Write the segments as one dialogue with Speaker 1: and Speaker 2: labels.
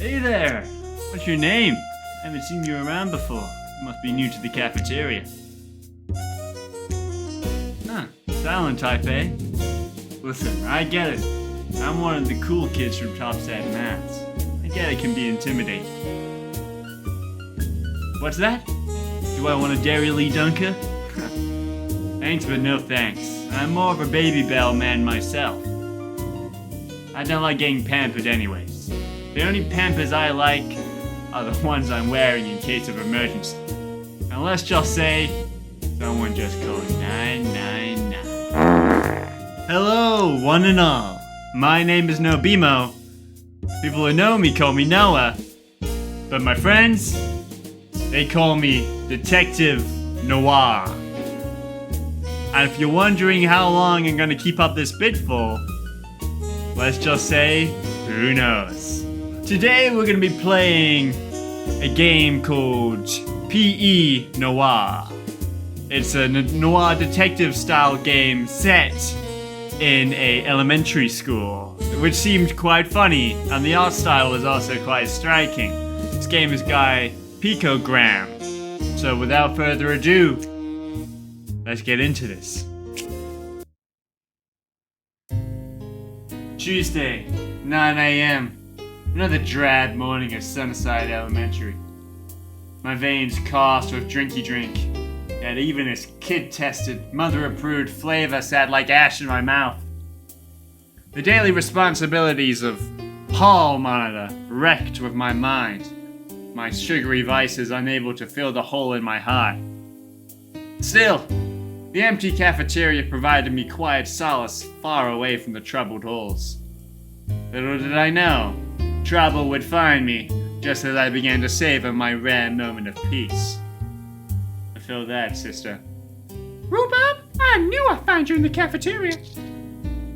Speaker 1: Hey there! What's your name? I haven't seen you around before. You must be new to the cafeteria. Huh, silent type, eh? Listen, I get it. I'm one of the cool kids from Topside Maths. I get it can be intimidating. What's that? Do I want a Dairy Lee Dunker? Thanks, but no thanks. I'm more of a Baby Bell man myself. I don't like getting pampered anyways. The only pampers I like are the ones I'm wearing in case of emergency. And let's just say, someone just called 999. Hello, one and all. My name is Nobemo. People who know me call me Noah. But my friends, they call me Detective Noire. And if you're wondering how long I'm gonna keep up this bit for, let's just say, who knows? Today we're gonna be playing a game called P.E. Noire. It's a noir detective style game set in a elementary school, which seemed quite funny, and the art style was also quite striking. This game is by Picogram. So without further ado, let's get into this. Tuesday, 9 a.m. Another drab morning at Sunnyside Elementary. My veins coursed with drinky drink, yet even its kid-tested, mother-approved flavor sat like ash in my mouth. The daily responsibilities of hall monitor wrecked with my mind, my sugary vices unable to fill the hole in my heart. Still, the empty cafeteria provided me quiet solace far away from the troubled halls. Little did I know, trouble would find me just as I began to savor my rare moment of peace. I feel that, sister.
Speaker 2: Rhubarb, I knew I'd find you in the cafeteria.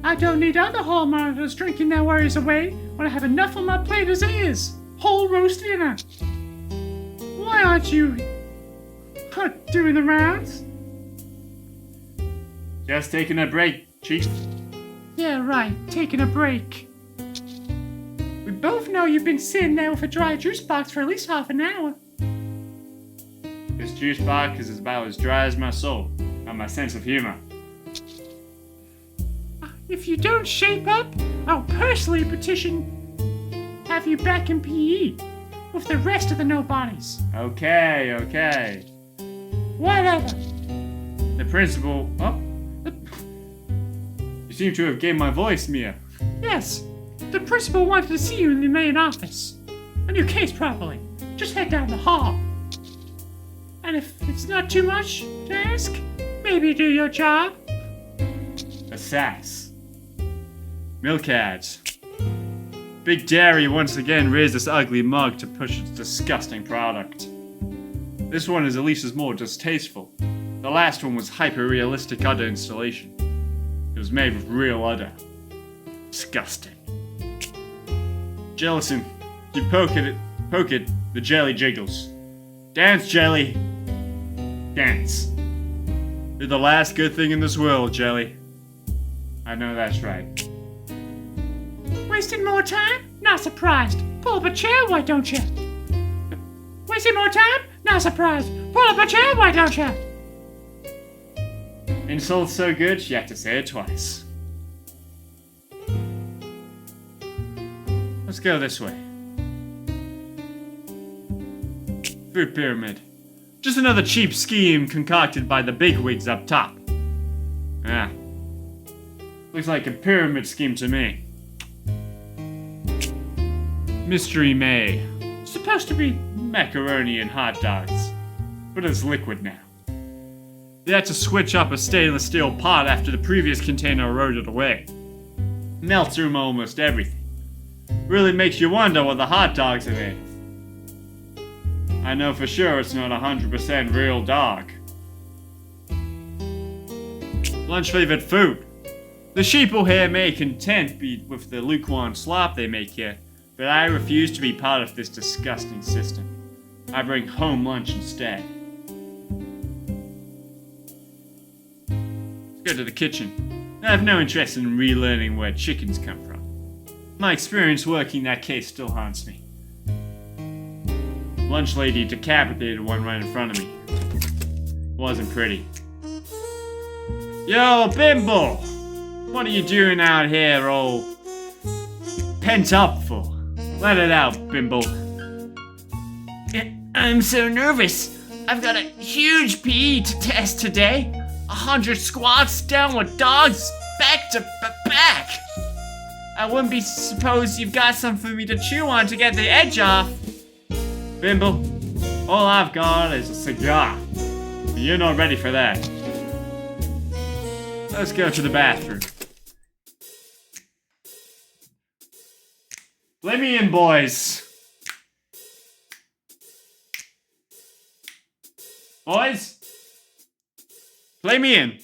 Speaker 2: I don't need other hall monitors drinking their worries away when I have enough on my plate as is. Whole roast dinner. Why aren't you doing the rounds?
Speaker 1: Just taking a break, Chief.
Speaker 2: Yeah, right, taking a break. We both know you've been sitting there with a dry juice box for at least half an hour.
Speaker 1: This juice box is about as dry as my soul, and my sense of humor.
Speaker 2: If you don't shape up, I'll personally petition have you back in PE with the rest of the nobodies.
Speaker 1: Okay.
Speaker 2: Whatever.
Speaker 1: The principal... Oh. You seem to have gained my voice, Mia.
Speaker 2: Yes, the principal wanted to see you in the main office. On your case properly. Just head down the hall. And if it's not too much to ask, maybe do your job.
Speaker 1: A sass. Milk ads. Big Dairy once again raised this ugly mug to push its disgusting product. This one is at least as more distasteful. The last one was hyper-realistic udder installation. It was made with real udder. Disgusting. Jellison, you poke it, the jelly jiggles. Dance, Jelly. Dance. You're the last good thing in this world, Jelly. I know that's right.
Speaker 2: Wasting more time? Not surprised. Pull up a chair, why don't you? Wasting more time? Not surprised. Pull up a chair, why don't you?
Speaker 1: Insult's so good, you have to say it twice. Let's go this way. Food pyramid. Just another cheap scheme concocted by the bigwigs up top. Yeah. Looks like a pyramid scheme to me. Mystery May. Supposed to be macaroni and hot dogs, but it's liquid now. They had to switch up a stainless steel pot after the previous container eroded away. Melts through almost everything. Really makes you wonder what the hot dogs are made of. I know for sure it's not 100% real dog. Lunch favorite food. The sheeple here may content be with the lukewarm slop they make here, but I refuse to be part of this disgusting system. I bring home lunch instead. Let's go to the kitchen. I have no interest in relearning where chickens come from. My experience working that case still haunts me. Lunch lady decapitated one right in front of me. Wasn't pretty. Yo, Bimble! What are you doing out here all pent up for? Let it out, Bimble.
Speaker 3: I'm so nervous. I've got a huge PE to test today. 100 squats, downward dogs, back to back. I wouldn't be supposed you've got something for me to chew on to get the edge off.
Speaker 1: Bimble, all I've got is a cigar. You're not ready for that. Let's go to the bathroom. Let me in, boys. Boys? Play me in.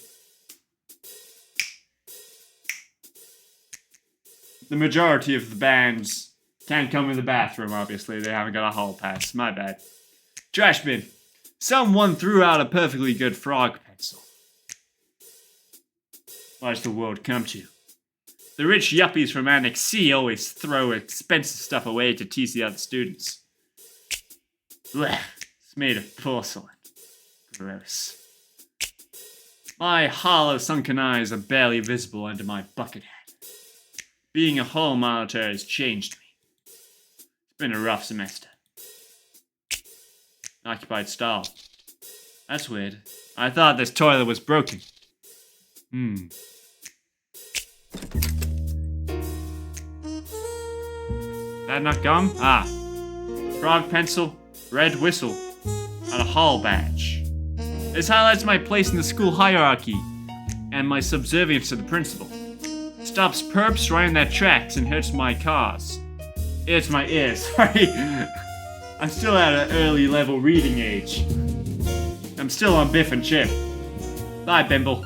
Speaker 1: The majority of the bands can't come in the bathroom, obviously. They haven't got a hall pass. My bad. Trash bin. Someone threw out a perfectly good frog pencil. What's the world come to? The rich yuppies from Annex C always throw expensive stuff away to tease the other students. Blech. It's made of porcelain. Gross. My hollow sunken eyes are barely visible under my bucket hat. Being a hall monitor has changed me. It's been a rough semester. Occupied stall. That's weird. I thought this toilet was broken. That not gum? Ah. Frog pencil, red whistle, and a hall badge. This highlights my place in the school hierarchy and my subservience to the principal. Stops perps right in their tracks and hurts my cars. It's my ears, sorry. I'm still at an early level reading age. I'm still on Biff and Chip. Bye, Bimble.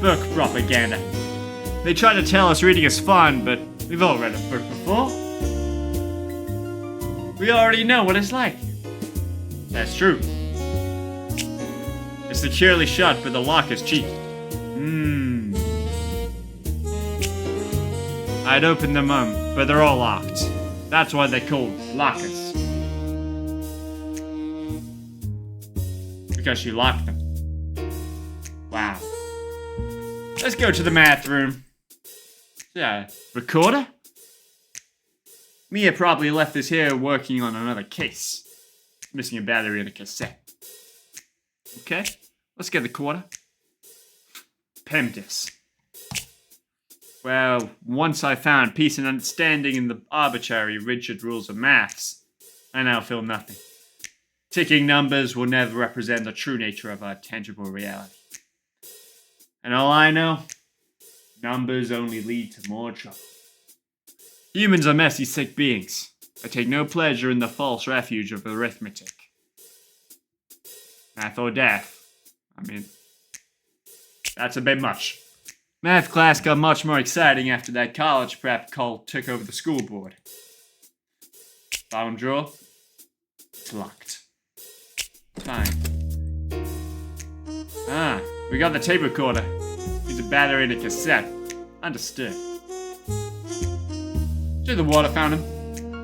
Speaker 1: Book propaganda. They try to tell us reading is fun, but we've all read a book before. We already know what it's like. That's true. It's securely shut, but the lock is cheap. I'd open them but they're all locked. That's why they're called lockers. Because she locked them. Wow. Let's go to the math room. Yeah, recorder? Mia probably left this here working on another case. Missing a battery and a cassette. Okay, let's get the quarter. PEMDAS. Well, once I found peace and understanding in the arbitrary, rigid rules of maths, I now feel nothing. Ticking numbers will never represent the true nature of our tangible reality. And all I know, numbers only lead to more trouble. Humans are messy, sick beings. I take no pleasure in the false refuge of arithmetic. Math or death. I mean, that's a bit much. Math class got much more exciting after that college prep cult took over the school board. Bottom drawer. It's locked. Fine. Ah, we got the tape recorder. Needs a battery and a cassette. Understood. To the water fountain.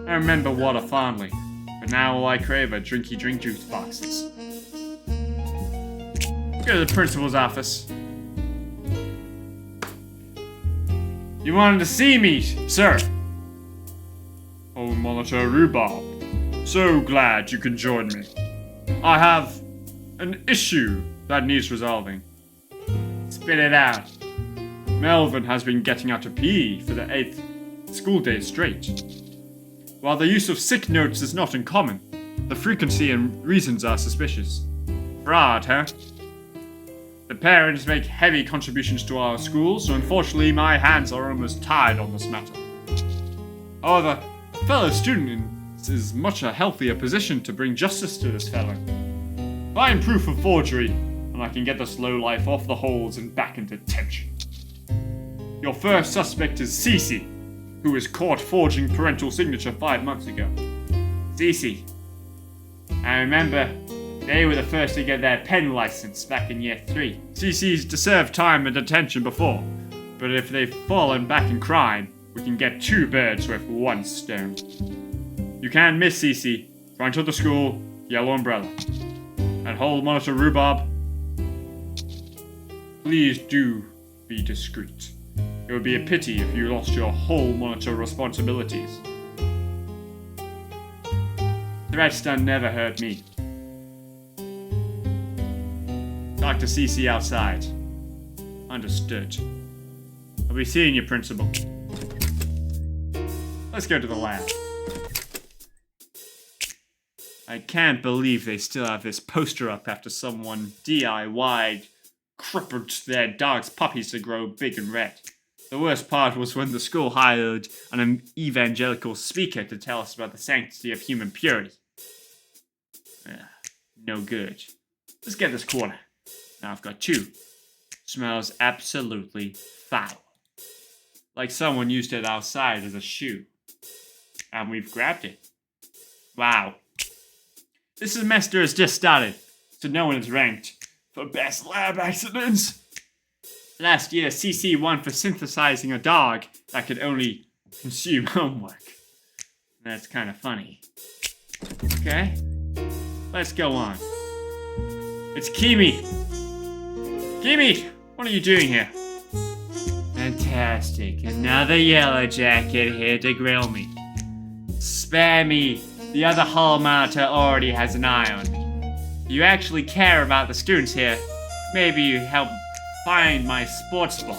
Speaker 1: I remember water fondly, but now all I crave are drinky drink juice boxes. Go to the principal's office. You wanted to see me, sir? Oh, Monitor Rhubarb. So glad you can join me. I have an issue that needs resolving. Spit it out. Melvin has been getting out of PE for the 8th school day straight. While the use of sick notes is not uncommon, the frequency and reasons are suspicious. Fraud, huh? The parents make heavy contributions to our school, so unfortunately my hands are almost tied on this matter. However, a fellow student is much a healthier position to bring justice to this felon. Find proof of forgery, and I can get this lowlife off the holes and back into detention. Your first suspect is Cece, who was caught forging parental signature 5 months ago. Cece. I remember they were the first to get their pen license back in year 3. Cece's deserved time in detention before, but if they've fallen back in crime, we can get 2 birds with 1 stone. You can't miss Cece, Front of the school, yellow umbrella. And hall monitor Rhubarb. Please do be discreet. It would be a pity if you lost your hall monitor responsibilities. Threats done never hurt me. Dr. CC outside. Understood. I'll be seeing you, Principal. Let's go to the lab. I can't believe they still have this poster up after someone DIY'd crippled their dog's puppies to grow big and red. The worst part was when the school hired an evangelical speaker to tell us about the sanctity of human purity. No good. Let's get this quarter. Now I've got 2. Smells absolutely foul. Like someone used it outside as a shoe. And we've grabbed it. Wow. This semester has just started, so no one is ranked for best lab accidents. Last year, CC won for synthesizing a dog that could only consume homework. That's kind of funny. Okay, let's go on. It's Kimi. Kimi, what are you doing here? Fantastic, another yellow jacket here to grill me. Spare me, the other hall monitor already has an eye on me. You actually care about the students here. Maybe you help find my sports ball.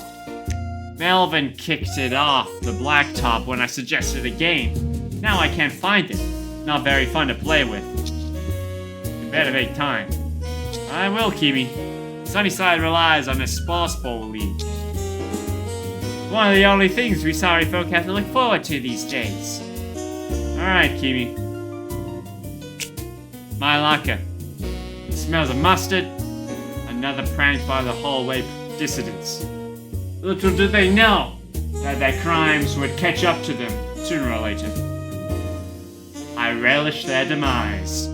Speaker 1: Melvin kicked it off the blacktop when I suggested a game. Now I can't find it. Not very fun to play with. You better make time. I will, Kimi. Sunnyside relies on a sports ball league. One of the only things we sorry folk have to look forward to these days. Alright, Kimi. My locker. It smells of mustard. Another prank by the hallway dissidents. Little did they know that their crimes would catch up to them sooner or later. I relish their demise.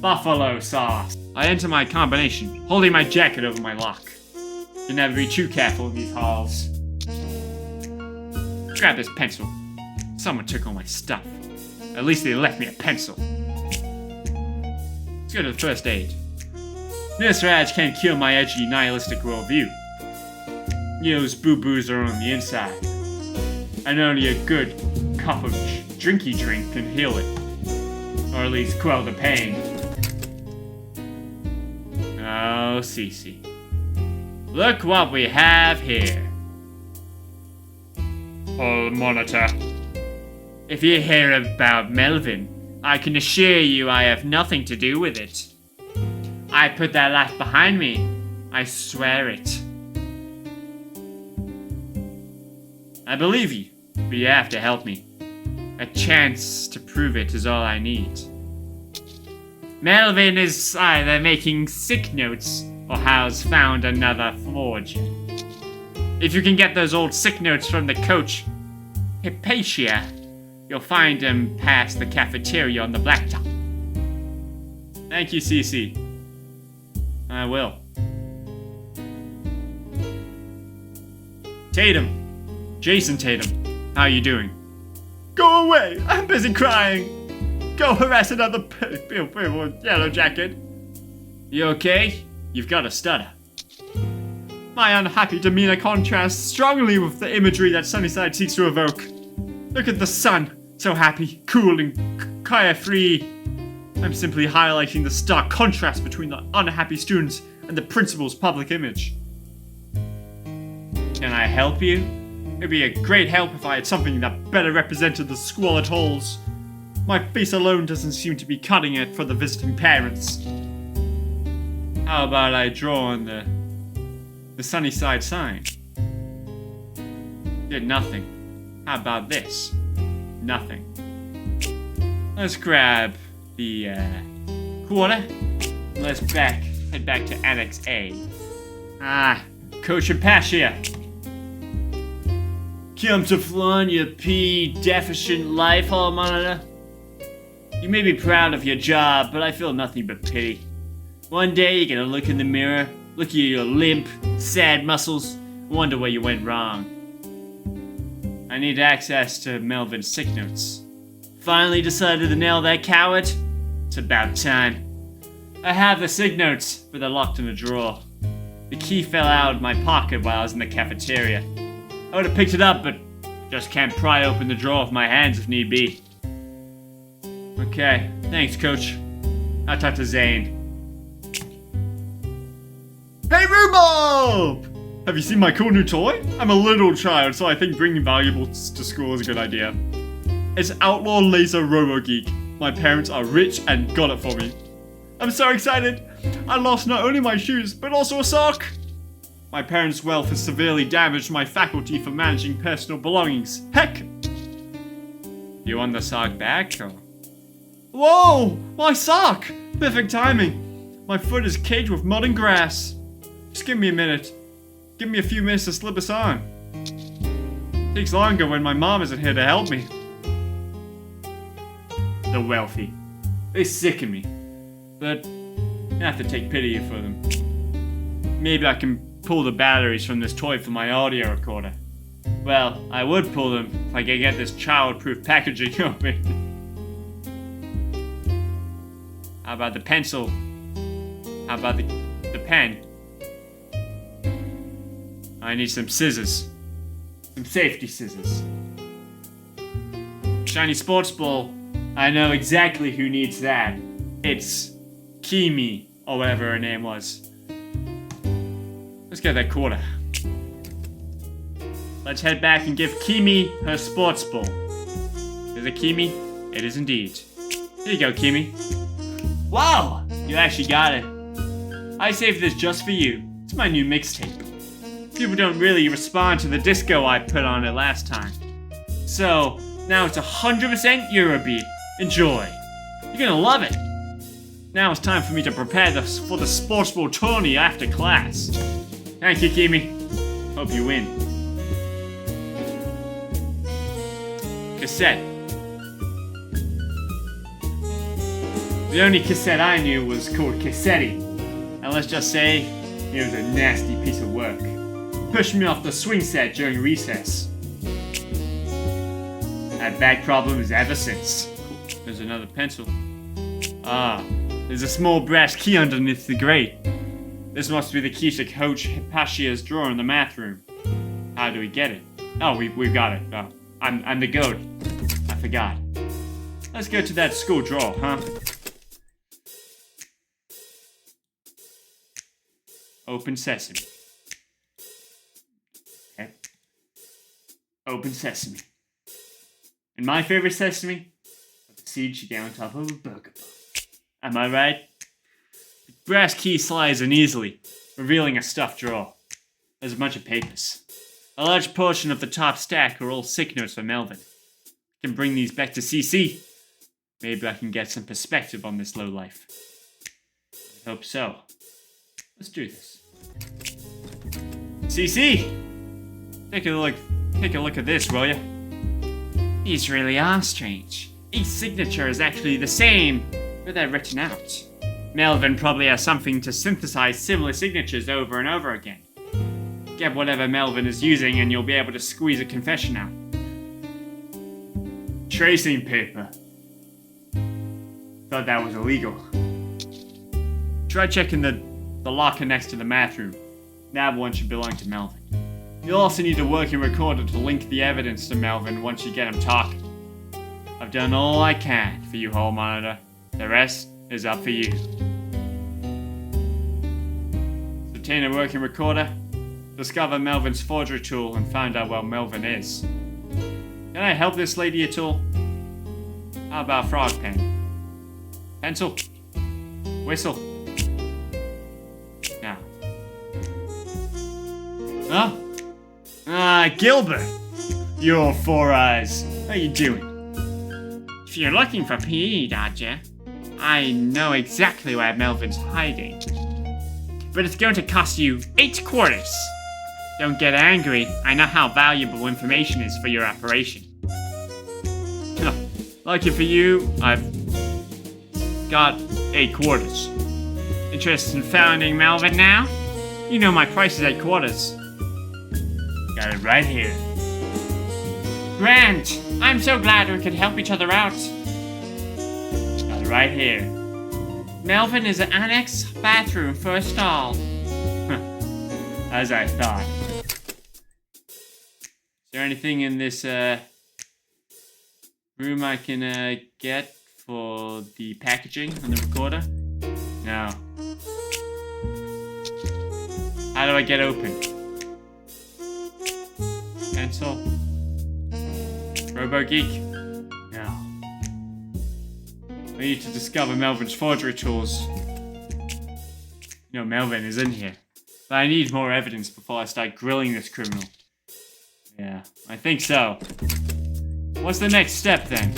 Speaker 1: Buffalo sauce. I enter my combination, holding my jacket over my lock. You never be too careful in these halls. Grab this pencil. Someone took all my stuff. At least they left me a pencil. Let's go to the first aid. Nurse Raj can't cure my edgy, nihilistic worldview. Those boo-boos are on the inside. And only a good cup of drinky drink can heal it. Or at least quell the pain. Oh, Cece. Look what we have here. Hall monitor. If you hear about Melvin, I can assure you I have nothing to do with it. I put that laugh behind me. I swear it. I believe you, but you have to help me. A chance to prove it is all I need. Melvin is either making sick notes or has found another forger. If you can get those old sick notes from the coach, Hypatia, you'll find him past the cafeteria on the blacktop. Thank you, Cece. I will. Tatum. Jason Tatum. How are you doing? Go away! I'm busy crying! Go harass another yellow jacket. You okay? You've got a stutter. My unhappy demeanor contrasts strongly with the imagery that Sunnyside seeks to evoke. Look at the sun, so happy, cool, and carefree. I'm simply highlighting the stark contrast between the unhappy students and the principal's public image. Can I help you? It'd be a great help if I had something that better represented the squalid halls. My face alone doesn't seem to be cutting it for the visiting parents. How about I draw on the Sunnyside sign? Did nothing. How about this? Nothing. Let's grab the quarter. Let's head back to Annex A. Coach Hypatia. Come to flaunt your deficient life, hall monitor. You may be proud of your job, but I feel nothing but pity. One day you're gonna look in the mirror, look at your limp, sad muscles, wonder where you went wrong. I need access to Melvin's sick notes. Finally decided to nail that coward? It's about time. I have the sig notes, but they're locked in a drawer. The key fell out of my pocket while I was in the cafeteria. I would have picked it up, but just can't pry open the drawer with my hands if need be. Okay, thanks, Coach. I'll talk to Zane. Hey, Rhubarb! Have you seen my cool new toy? I'm a little child, so I think bringing valuables to school is a good idea. It's Outlaw Laser Robo Geek. My parents are rich and got it for me. I'm so excited! I lost not only my shoes, but also a sock! My parents' wealth has severely damaged my faculty for managing personal belongings. Heck! You want the sock back, or? Whoa! My sock! Perfect timing! My foot is caked with mud and grass. Just give me a minute. Give me a few minutes to slip us on. It takes longer when my mom isn't here to help me. The wealthy. They sicken me. But I have to take pity for them. Maybe I can pull the batteries from this toy for my audio recorder. Well, I would pull them if I could get this child-proof packaging open. How about the pencil? How about the pen? I need some scissors. Some safety scissors. Shiny sports ball. I know exactly who needs that. It's Kimi, or whatever her name was. Let's get that quarter. Let's head back and give Kimi her sports ball. Is it Kimi? It is indeed. Here you go, Kimi. Wow! You actually got it. I saved this just for you. It's my new mixtape. People don't really respond to the disco I put on it last time. So, now it's 100% Eurobeat. Enjoy. You're gonna love it. Now it's time for me to prepare for the sports ball tourney after class. Thank you, Kimi. Hope you win. Cassette. The only cassette I knew was called Cassetti. And let's just say, it was a nasty piece of work. Pushed me off the swing set during recess. Had back problems ever since. There's another pencil. Ah, there's a small brass key underneath the grate. This must be the key to Coach Pashia's drawer in the math room. How do we get it? Oh, we've got it. Oh, I'm the goat. I forgot. Let's go to that school drawer, huh? Open sesame. Okay. Open sesame. And my favorite sesame? The seeds you get on top of a burger bun. Am I right? The brass key slides in easily, revealing a stuffed drawer. There's a bunch of papers. A large portion of the top stack are all sick notes for Melvin. I can bring these back to CC. Maybe I can get some perspective on this lowlife. I hope so. Let's do this. CC! Take a look at this, will ya? These really are strange. Each signature is actually the same, but they're written out. Melvin probably has something to synthesize similar signatures over and over again. Get whatever Melvin is using and you'll be able to squeeze a confession out. Tracing paper. Thought that was illegal. Try checking the locker next to the math room. That one should belong to Melvin. You'll also need a working recorder to link the evidence to Melvin once you get him talking. I've done all I can for you, Hall Monitor. The rest is up for you. Obtain a working recorder, discover Melvin's forgery tool, and find out where Melvin is. Can I help this lady at all? How about frog pen? Pencil? Whistle? Now. Huh? Gilbert! Your four eyes. How you doing?
Speaker 3: If you're looking for PE, Dodger, I know exactly where Melvin's hiding. But it's going to cost you 8 quarters. Don't get angry. I know how valuable information is for your operation.
Speaker 1: Lucky for you, I've got 8 quarters.
Speaker 3: Interested in finding Melvin now? You know my price is 8 quarters.
Speaker 1: Got it right here.
Speaker 3: Grant, I'm so glad we could help each other out.
Speaker 1: Got it right here.
Speaker 3: Melvin is an annex bathroom for a stall.
Speaker 1: As I thought. Is there anything in this room I can get for the packaging on the recorder? No. How do I get open? Pencil? Robo-Geek? No. I need to discover Melvin's forgery tools. You know, Melvin is in here. But I need more evidence before I start grilling this criminal. Yeah, I think so. What's the next step then?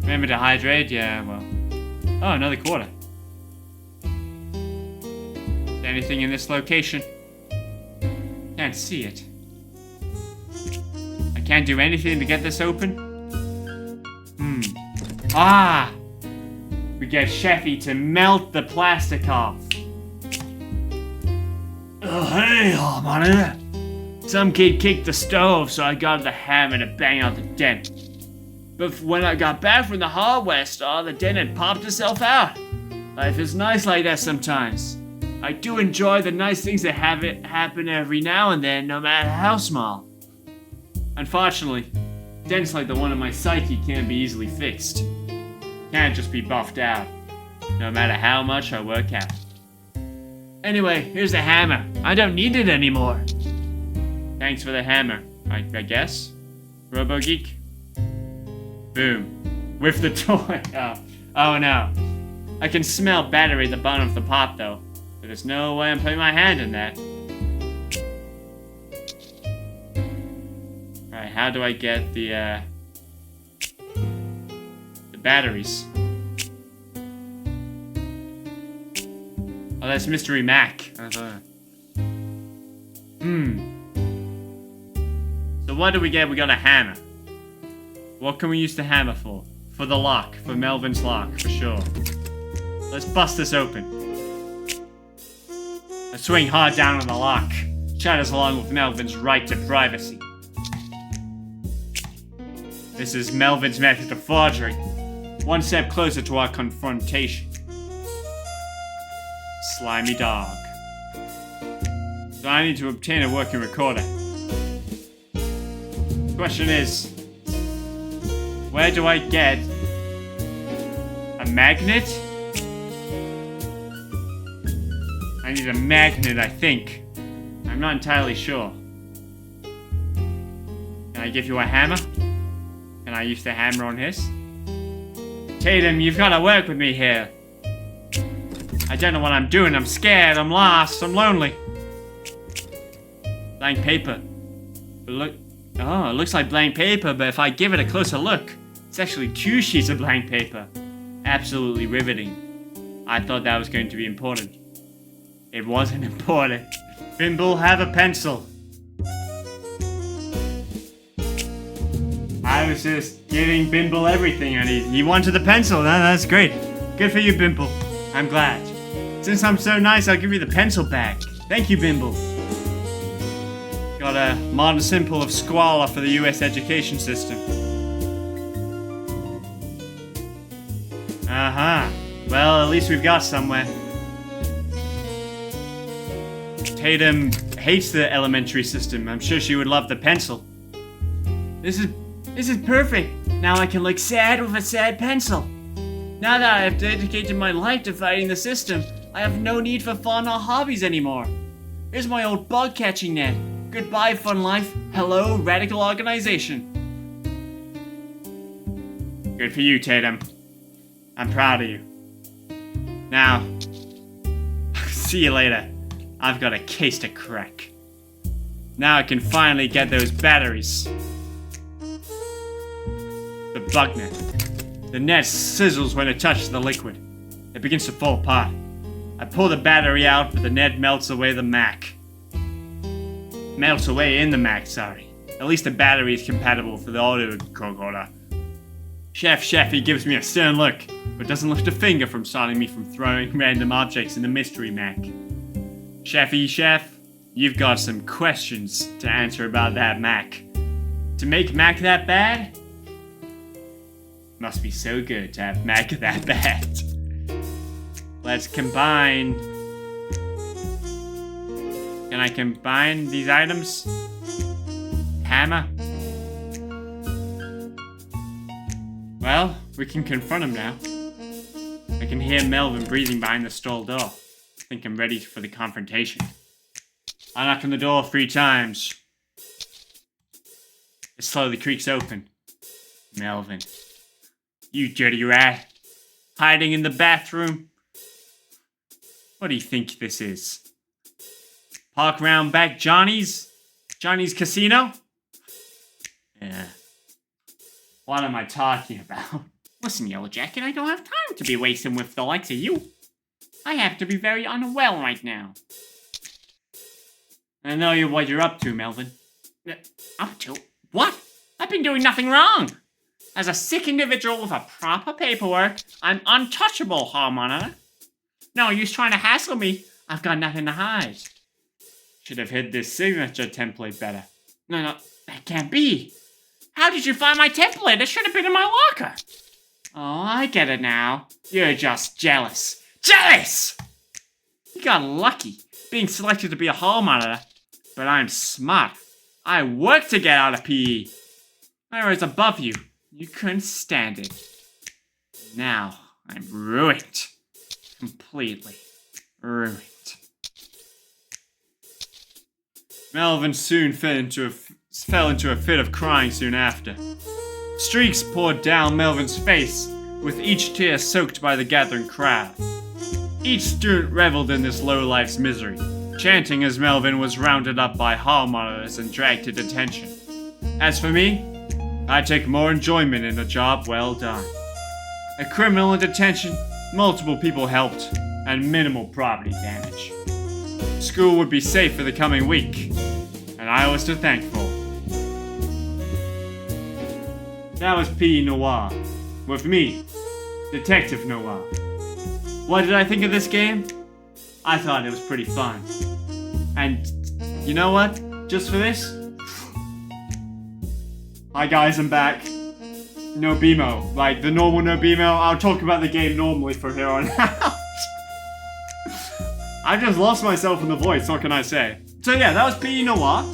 Speaker 1: Remember to hydrate? Yeah, well. Oh, another quarter. Is there anything in this location? Can't see it. I can't do anything to get this open? Ah! We get Sheffy to melt the plastic off. Oh, hey, man. Some kid kicked the stove, so I got the hammer to bang out the dent. But when I got back from the hardware store, the dent had popped itself out. Life is nice like that sometimes. I do enjoy the nice things that have it happen every now and then, no matter how small. Unfortunately, dents like the one in my psyche can't be easily fixed. Can't just be buffed out, no matter how much I work out. Anyway, here's the hammer. I don't need it anymore. Thanks for the hammer, I guess. Robo-Geek? Boom. With the toy. Oh no. I can smell battery at the bottom of the pop though. But there's no way I'm putting my hand in that. Alright, how do I get the batteries? Oh, that's Mystery Mac. So what do we get? We got a hammer. What can we use the hammer for? For the lock. For Melvin's lock, for sure. Let's bust this open. I swing hard down on the lock. Shatters along with Melvin's right to privacy. This is Melvin's method of forgery. One step closer to our confrontation. Slimy dog. So I need to obtain a working recorder. Question is, where do I get a magnet? I need a magnet, I think. I'm not entirely sure. Can I give you a hammer? Can I use the hammer on his? Tatum, you've got to work with me here. I don't know what I'm doing. I'm scared. I'm lost. I'm lonely. Blank paper. But look. Oh, it looks like blank paper, but if I give it a closer look, it's actually 2 sheets of blank paper. Absolutely riveting. I thought that was going to be important. It wasn't important. Bimble, have a pencil. I was just giving Bimble everything and he wanted the pencil. That's great. Good for you, Bimble. I'm glad. Since I'm so nice, I'll give you the pencil back. Thank you, Bimble. Got a modern symbol of squalor for the US education system. Well, at least we've got somewhere. Tatum hates the elementary system. I'm sure she would love the pencil. This is perfect. Now I can look sad with a sad pencil. Now that I have dedicated my life to fighting the system, I have no need for fun or hobbies anymore. Here's my old bug catching net. Goodbye, fun life. Hello, radical organization. Good for you, Tatum. I'm proud of you. Now, see you later. I've got a case to crack. Now I can finally get those batteries. The bug net. The net sizzles when it touches the liquid. It begins to fall apart. I pull the battery out, but the net melts away the Mac. Melts away in the Mac, sorry. At least the battery is compatible for the audio recorder. Chef, gives me a stern look, but doesn't lift a finger from stopping me from throwing random objects in the mystery Mac. Chef, you've got some questions to answer about that Mac. To make Mac that bad? Must be so good to have Mac that bad. Let's combine. Can I combine these items? Hammer. Well, we can confront him now. I can hear Melvin breathing behind the stall door. I think I'm ready for the confrontation. I knock on the door 3 times. It slowly creaks open. Melvin. You dirty rat. Hiding in the bathroom. What do you think this is? Park round back Johnny's? Johnny's Casino? Yeah. What am I talking about?
Speaker 3: Listen, Yellow Jacket, I don't have time to be wasting with the likes of you. I have to be very unwell right now.
Speaker 1: I know what you're up to, Melvin.
Speaker 3: Up to? What? I've been doing nothing wrong. As a sick individual with a proper paperwork, I'm untouchable, Hall Monitor. No use trying to hassle me. I've got nothing to hide.
Speaker 1: Should have hid this signature template better.
Speaker 3: No, that can't be. How did you find my template? It should have been in my locker. Oh, I get it now. You're just jealous. Jealous! You got lucky being selected to be a hall monitor, but I'm smart. I worked to get out of PE. I was above you. You couldn't stand it. Now I'm ruined. Completely ruined.
Speaker 1: Melvin soon fell into a fit of crying soon after. Streaks poured down Melvin's face, with each tear soaked by the gathering crowd. Each student reveled in this lowlife's misery, chanting as Melvin was rounded up by hall monitors and dragged to detention. As for me, I take more enjoyment in a job well done. A criminal in detention, multiple people helped, and minimal property damage. School would be safe for the coming week, and I was too thankful. That was P. Noire, with me, Detective Noire. What did I think of this game? I thought it was pretty fun. And you know what? Just for this? Hi guys, I'm back. Nobemo, like the normal Nobemo. I'll talk about the game normally from here on out. I just lost myself in the voice, what can I say? So yeah, that was P. Noire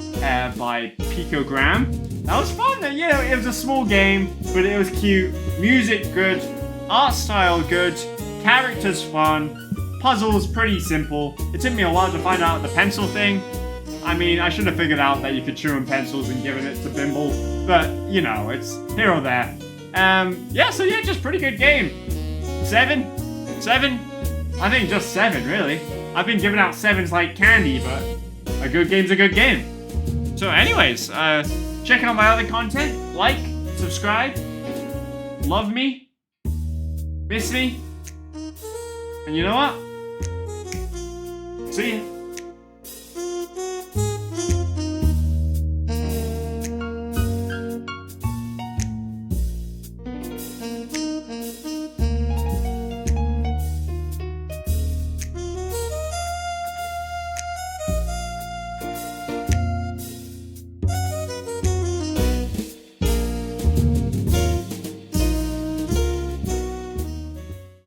Speaker 1: by Picogram. That was fun. Yeah, it was a small game, but it was cute. Music good, art style good, characters fun, puzzles pretty simple. It took me a while to find out the pencil thing. I mean, I should have figured out that you could chew on pencils and given it to Bimble, but you know, it's here or there. Yeah, so yeah, just pretty good game. 7? I think just 7, really. I've been giving out 7s like candy, but a good game's a good game. So anyways, check out my other content, like, subscribe, love me, miss me, and you know what? See ya.